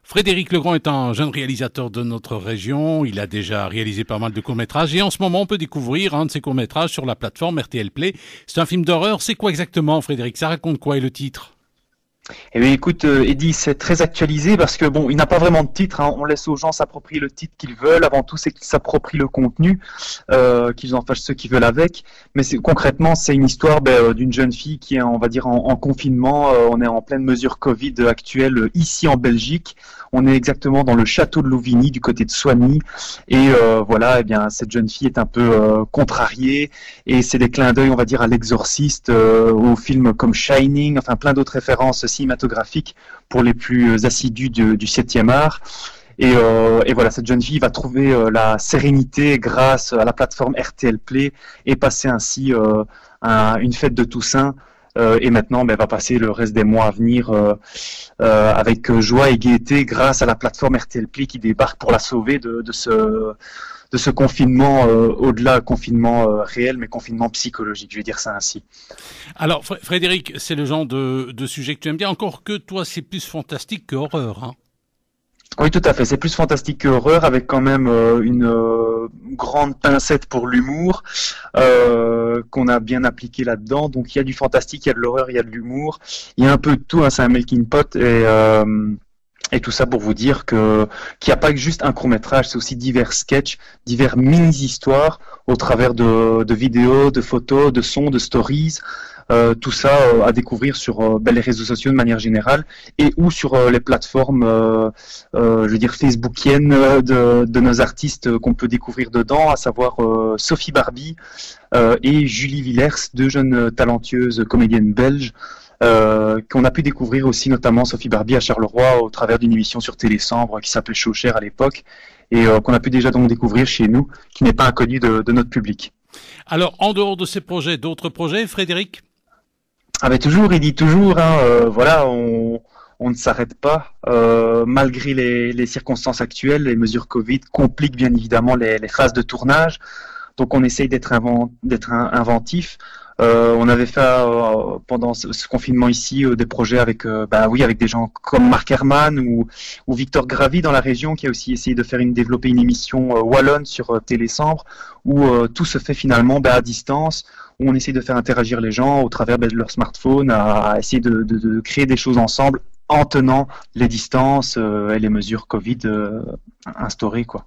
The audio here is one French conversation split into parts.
Frédéric Legrand est un jeune réalisateur de notre région. Il a déjà réalisé pas mal de courts-métrages et en ce moment, on peut découvrir un de ses courts-métrages sur la plateforme RTL Play. C'est un film d'horreur. C'est quoi exactement, Frédéric? Ça raconte quoi et le titre? Eh bien, écoute, Eddy, c'est très actualisé parce que bon, il n'a pas vraiment de titre. Hein. On laisse aux gens s'approprier le titre qu'ils veulent. Avant tout, c'est qu'ils s'approprient le contenu, qu'ils en fassent ce qu'ils veulent avec. Mais concrètement, c'est une histoire d'une jeune fille qui est, on va dire, en confinement. On est en pleine mesure Covid actuelle ici en Belgique. On est exactement dans le château de Louvigny, du côté de Soigny. Et voilà, eh bien, cette jeune fille est un peu contrariée. Et c'est des clins d'œil, on va dire, à l'Exorciste, aux films comme Shining, enfin plein d'autres références cinématographique pour les plus assidus du 7e art. Et voilà, cette jeune fille va trouver la sérénité grâce à la plateforme RTL Play et passer ainsi une fête de Toussaint. Et maintenant, va passer le reste des mois à venir avec joie et gaieté grâce à la plateforme RTL Play qui débarque pour la sauver de ce confinement, au-delà confinement réel, mais confinement psychologique, je vais dire ça ainsi. Alors, Frédéric, c'est le genre de sujet que tu aimes bien, encore que toi, c'est plus fantastique que horreur, hein? Oui, tout à fait. C'est plus fantastique que horreur, avec quand même une grande pincette pour l'humour qu'on a bien appliqué là-dedans. Donc, il y a du fantastique, il y a de l'horreur, il y a de l'humour. Il y a un peu de tout, hein, c'est un melting pot. Et tout ça pour vous dire qu'il n'y a pas que juste un court-métrage, c'est aussi divers sketchs, divers mini-histoires au travers de vidéos, de photos, de sons, de stories. Tout ça à découvrir sur les réseaux sociaux de manière générale et ou sur les plateformes, je veux dire facebookiennes de nos artistes qu'on peut découvrir dedans, à savoir Sophie Barbie et Julie Villers, deux jeunes talentueuses comédiennes belges. Qu'on a pu découvrir aussi notamment Sophie Barbie à Charleroi au travers d'une émission sur Télésambre qui s'appelait Chauchère à l'époque et qu'on a pu déjà donc découvrir chez nous, qui n'est pas inconnu de notre public. Alors, en dehors de ces projets, d'autres projets, Frédéric? Ah ben toujours, il dit toujours, hein, voilà, on ne s'arrête pas, malgré les circonstances actuelles, les mesures Covid compliquent bien évidemment les phases de tournage, donc on essaye d'être inventif. On avait fait pendant ce confinement ici des projets avec avec des gens comme Marc Herman ou Victor Gravy dans la région qui a aussi essayé de développer une émission wallonne sur Télésambre où tout se fait finalement à distance, où on essaie de faire interagir les gens au travers de leur smartphone, à essayer de créer des choses ensemble en tenant les distances et les mesures Covid instaurées, quoi.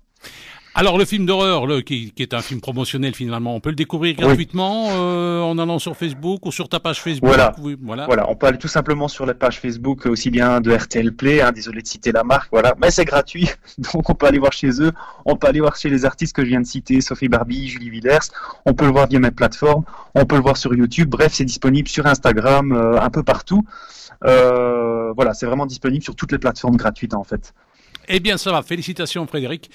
Alors, le film d'horreur, qui est un film promotionnel finalement, on peut le découvrir gratuitement en allant sur Facebook ou sur ta page Facebook. Voilà, on peut aller tout simplement sur la page Facebook aussi bien de RTL Play, hein, désolé de citer la marque, voilà, mais c'est gratuit, donc on peut aller voir chez eux, on peut aller voir chez les artistes que je viens de citer, Sophie Barbie, Julie Villers, on peut le voir via mes plateformes, on peut le voir sur YouTube, bref, c'est disponible sur Instagram, un peu partout. Voilà, c'est vraiment disponible sur toutes les plateformes gratuites en fait. Eh bien, ça va. Félicitations, Frédéric.